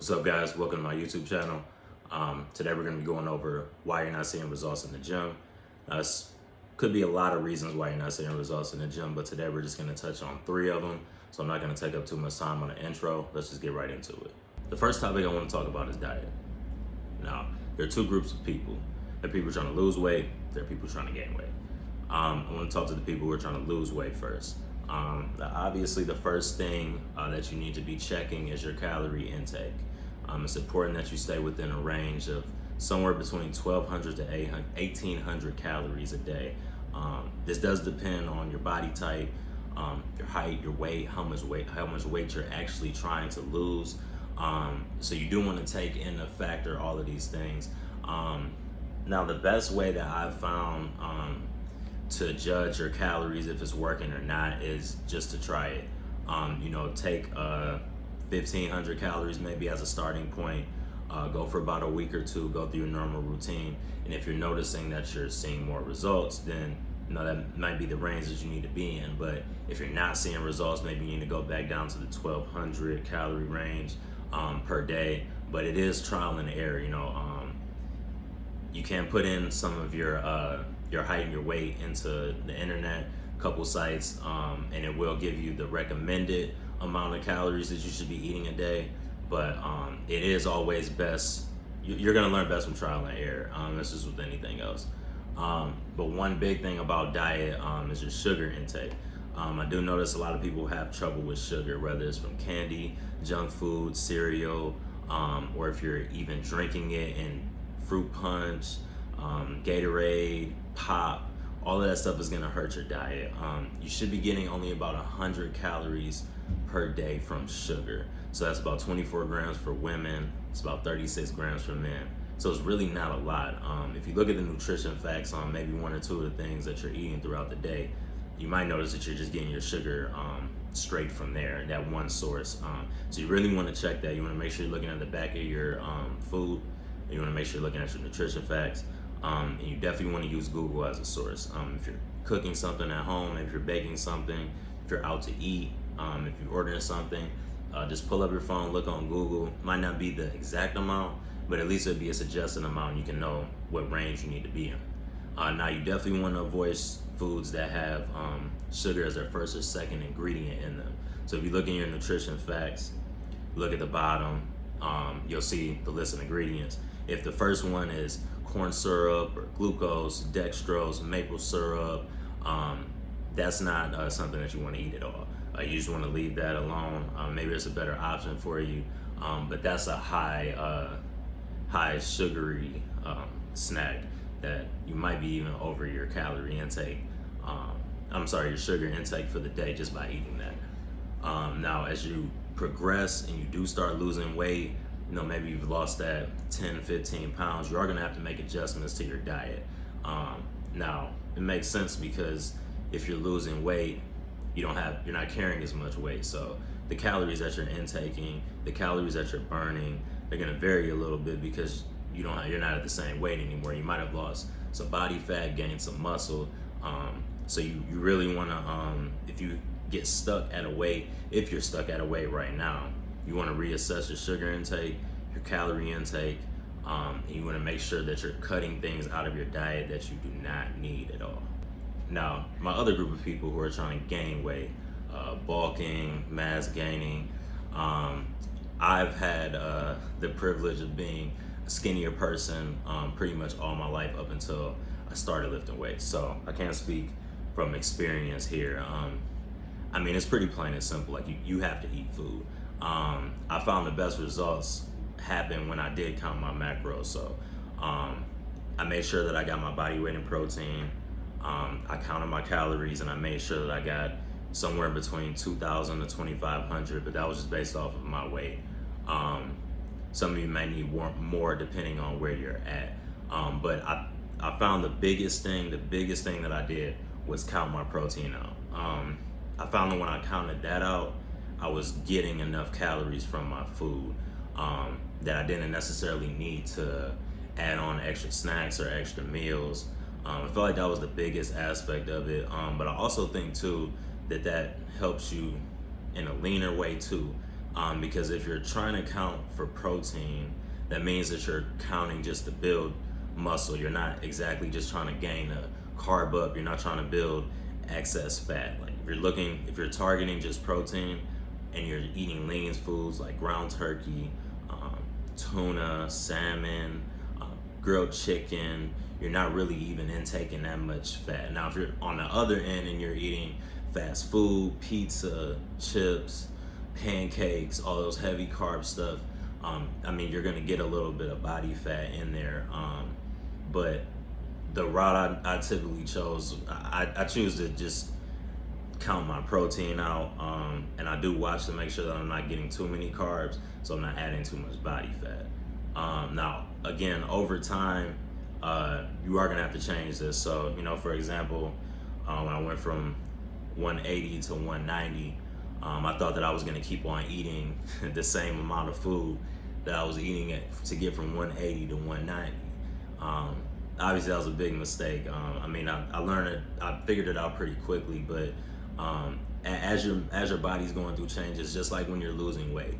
What's up, guys? Welcome to my YouTube channel. Today we're going to be going over why you're not seeing results in the gym. Could be a lot of reasons why you're not seeing results in the gym, but today we're just going to touch on 3 of them. So I'm not going to take up too much time on the intro. Let's just get right into it. The first topic I want to talk about is diet. Now, there are 2 groups of people. There are people trying to lose weight. There are people trying to gain weight. I want to talk to the people who are trying to lose weight first. Obviously, the first thing that you need to be checking is your calorie intake. It's important that you stay within a range of somewhere between 1,200 to 1,800 calories a day. This does depend on your body type, your height, your weight, how much weight you're actually trying to lose. So you do want to take into factor all of these things. Now, the best way that I've found to judge your calories, if it's working or not, is just to try it. Take 1,500 calories maybe as a starting point. Go for about a week or 2, go through your normal routine. And if you're noticing that you're seeing more results, then that might be the range that you need to be in. But if you're not seeing results, maybe you need to go back down to the 1,200 calorie range per day. But it is trial and error. You can put in some of your height and your weight into the internet, couple sites, and it will give you the recommended amount of calories that you should be eating a day. But it is always best, you're gonna learn best from trial and error. That's just with anything else. But one big thing about diet is your sugar intake. I do notice a lot of people have trouble with sugar, whether it's from candy, junk food, cereal, or if you're even drinking it in fruit punch, Gatorade, pop. All of that stuff is gonna hurt your diet. You should be getting only about 100 calories per day from sugar. So that's about 24 grams for women. It's about 36 grams for men. So it's really not a lot. If you look at the nutrition facts on maybe 1 or 2 of the things that you're eating throughout the day, you might notice that you're just getting your sugar straight from there, that one source. So you really wanna check that. You wanna make sure you're looking at the back of your food. You wanna make sure you're looking at your nutrition facts. And you definitely want to use Google as a source. If you're cooking something at home, if you're baking something, if you're out to eat, if you're ordering something, just pull up your phone, look on Google. Might not be the exact amount, but at least it'll be a suggested amount. You can know what range you need to be in. Now, you definitely want to avoid foods that have sugar as their first or second ingredient in them. So if you look in your nutrition facts, look at the bottom, you'll see the list of ingredients. If the first one is corn syrup or glucose, dextrose, maple syrup, that's not something that you want to eat at all. You just want to leave that alone. Maybe there's a better option for you, but that's a high sugary snack that you might be even over your calorie intake. Your sugar intake for the day just by eating that. Now, as you progress and you do start losing weight, maybe you've lost that 10, 15 pounds, you are gonna have to make adjustments to your diet. Now, it makes sense because if you're losing weight, you're not carrying as much weight. So the calories that you're intaking, the calories that you're burning, they're gonna vary a little bit because you're not at the same weight anymore. You might have lost some body fat, gained some muscle. So you really wanna, if you're stuck at a weight right now, you want to reassess your sugar intake, your calorie intake, and you want to make sure that you're cutting things out of your diet that you do not need at all. Now, my other group of people who are trying to gain weight, bulking, mass gaining, I've had the privilege of being a skinnier person pretty much all my life up until I started lifting weights. So I can't speak from experience here. It's pretty plain and simple. Like you have to eat food. I found the best results happen when I did count my macros. So I made sure that I got my body weight in protein. I counted my calories and I made sure that I got somewhere between 2,000 to 2,500, but that was just based off of my weight. Some of you may need more depending on where you're at. But I found the biggest thing that I did was count my protein out. I found that when I counted that out, I was getting enough calories from my food that I didn't necessarily need to add on extra snacks or extra meals. I feel like that was the biggest aspect of it. But I also think too that helps you in a leaner way too. Because if you're trying to count for protein, that means that you're counting just to build muscle. You're not exactly just trying to gain a carb up. You're not trying to build excess fat. Like if you're targeting just protein and you're eating lean foods like ground turkey, tuna, salmon, grilled chicken, you're not really even intaking that much fat. Now, if you're on the other end and you're eating fast food, pizza, chips, pancakes, all those heavy carb stuff, I mean, you're gonna get a little bit of body fat in there. But the route I typically chose, I choose to just count my protein out, and I do watch to make sure that I'm not getting too many carbs, so I'm not adding too much body fat. Now, again, over time, you are gonna have to change this. So, you know, for example, when I went from 180 to 190, I thought that I was gonna keep on eating the same amount of food that I was eating to get from 180 to 190. Obviously, that was a big mistake. I mean, I learned it, I figured it out pretty quickly, but as your body's going through changes, just like when you're losing weight,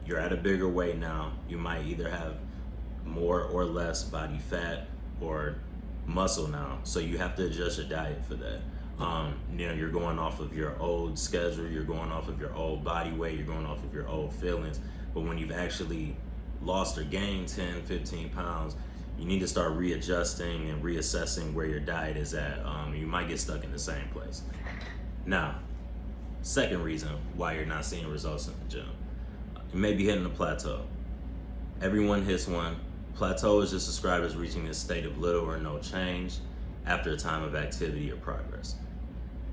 you're at a bigger weight now. You might either have more or less body fat or muscle now, so you have to adjust your diet for that. You know, you're going off of your old schedule, you're going off of your old body weight, you're going off of your old feelings. But when you've actually lost or gained 10, 15 pounds, you need to start readjusting and reassessing where your diet is at. You might get stuck in the same place. Now, second reason why you're not seeing results in the gym, you may be hitting a plateau. Everyone hits one. Plateau is just described as reaching this state of little or no change after a time of activity or progress.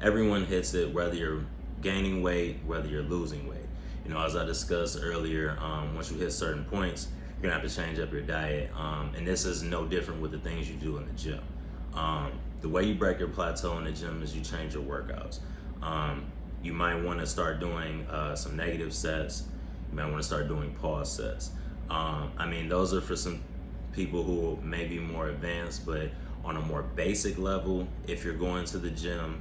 Everyone hits it, whether you're gaining weight, whether you're losing weight. You know, as I discussed earlier, once you hit certain points, you're gonna have to change up your diet. And this is no different with the things you do in the gym. The way you break your plateau in the gym is you change your workouts. You might wanna start doing some negative sets. You might wanna start doing pause sets. I mean, those are for some people who may be more advanced, but on a more basic level, if you're going to the gym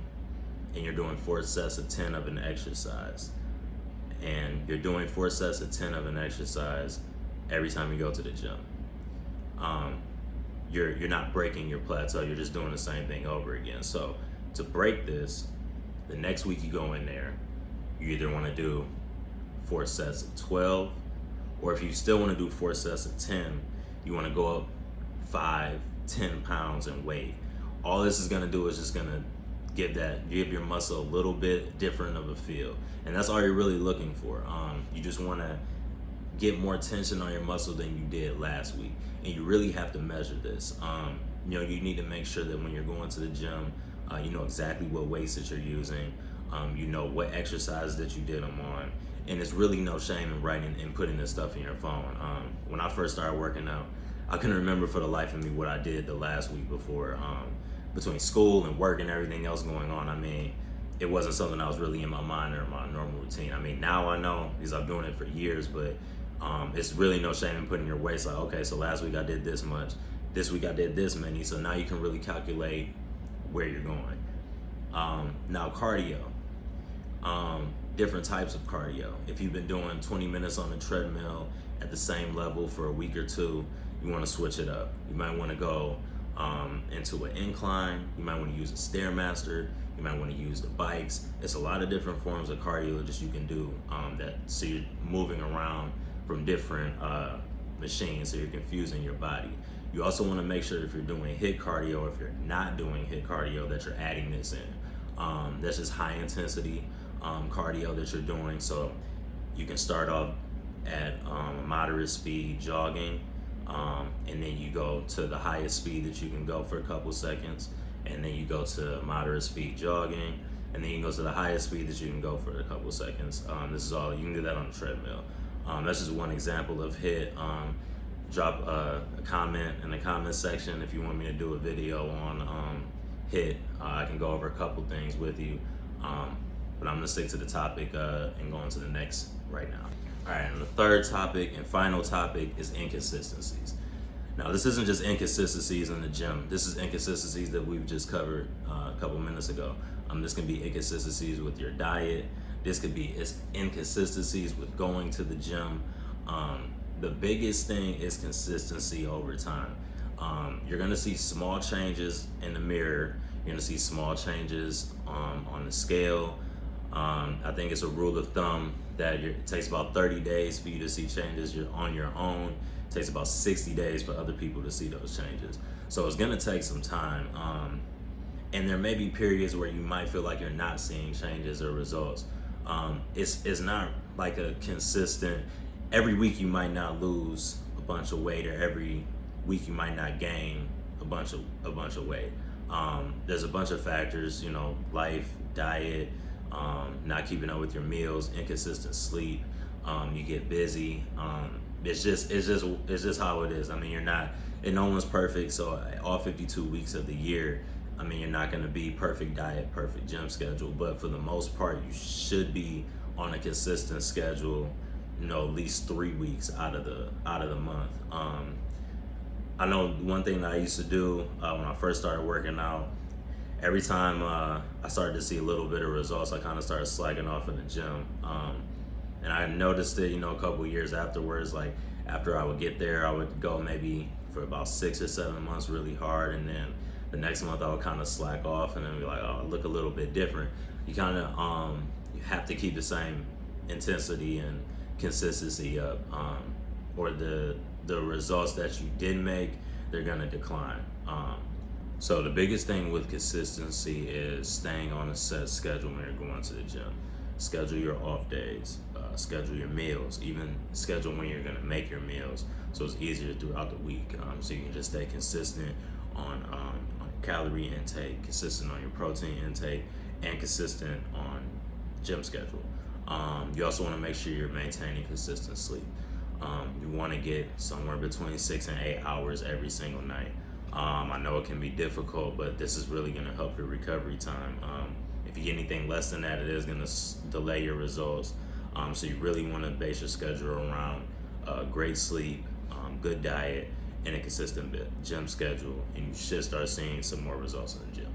and you're doing 4 sets of 10 of an exercise, and you're doing 4 sets of 10 of an exercise every time you go to the gym, you're not breaking your plateau, you're just doing the same thing over again. So to break this, the next week you go in there, you either wanna do 4 sets of 12, or if you still wanna do 4 sets of 10, you wanna go up 5, 10 pounds in weight. All this is gonna do is just gonna give your muscle a little bit different of a feel. And that's all you're really looking for. You just wanna get more tension on your muscle than you did last week. And you really have to measure this. You know, you need to make sure that when you're going to the gym, you know exactly what weights that you're using. You know what exercise that you did them on. And it's really no shame in writing and putting this stuff in your phone. When I first started working out, I couldn't remember for the life of me what I did the last week before. Between school and work and everything else going on, I mean, it wasn't something that was really in my mind or my normal routine. I mean, now I know because I've been doing it for years, but it's really no shame in putting your weights like, okay, so last week I did this much, this week I did this many, so now you can really calculate where you're going. Now cardio, different types of cardio. If you've been doing 20 minutes on the treadmill at the same level for a week or two, you wanna switch it up. You might wanna go into an incline, you might wanna use a Stairmaster, you might wanna use the bikes. It's a lot of different forms of cardio that you can do so you're moving around from different machines, so you're confusing your body. You also wanna make sure if you're doing HIIT cardio, if you're not doing HIIT cardio, that you're adding this in. That's just high intensity cardio that you're doing. So you can start off at moderate speed jogging, and then you go to the highest speed that you can go for a couple seconds, and then you go to moderate speed jogging, and then you go to the highest speed that you can go for a couple seconds. This is all, you can do that on the treadmill. That's just one example of HIIT. Drop a comment in the comment section if you want me to do a video on HIIT. I can go over a couple things with you, but I'm gonna stick to the topic and go on to the next right now. All right, and the third topic and final topic is inconsistencies. Now, this isn't just inconsistencies in the gym. This is inconsistencies that we've just covered a couple minutes ago. This can be inconsistencies with your diet. This could be it's inconsistencies with going to the gym. The biggest thing is consistency over time. You're gonna see small changes in the mirror. You're gonna see small changes on the scale. I think it's a rule of thumb that it takes about 30 days for you to see changes. You're on your own. It takes about 60 days for other people to see those changes. So it's gonna take some time. And there may be periods where you might feel like you're not seeing changes or results. It's not like a consistent. Every week you might not lose a bunch of weight, or every week you might not gain a bunch of weight. There's a bunch of factors, life, diet, not keeping up with your meals, inconsistent sleep. You get busy. It's just how it is. I mean, and no one's perfect. So all 52 weeks of the year, I mean, you're not going to be perfect diet, perfect gym schedule, but for the most part, you should be on a consistent schedule, at least 3 weeks out of the month. I know one thing that I used to do when I first started working out, every time I started to see a little bit of results, I kind of started slacking off in the gym. And I noticed it, a couple years afterwards, like after I would get there, I would go maybe for about 6 or 7 months really hard, and then the next month I would kind of slack off, and then be like, oh, I look a little bit different. You kind of you have to keep the same intensity and consistency up, or the results that you did make, they're gonna decline. So the biggest thing with consistency is staying on a set schedule when you're going to the gym. Schedule your off days, schedule your meals, even schedule when you're gonna make your meals, so it's easier throughout the week. So you can just stay consistent on calorie intake, consistent on your protein intake, and consistent on gym schedule. You also want to make sure you're maintaining consistent sleep. You want to get somewhere between 6 and 8 hours every single night. I know it can be difficult, but this is really going to help your recovery time. If you get anything less than that, it is going to delay your results. So you really want to base your schedule around great sleep, good diet, and a consistent gym schedule, and you should start seeing some more results in the gym.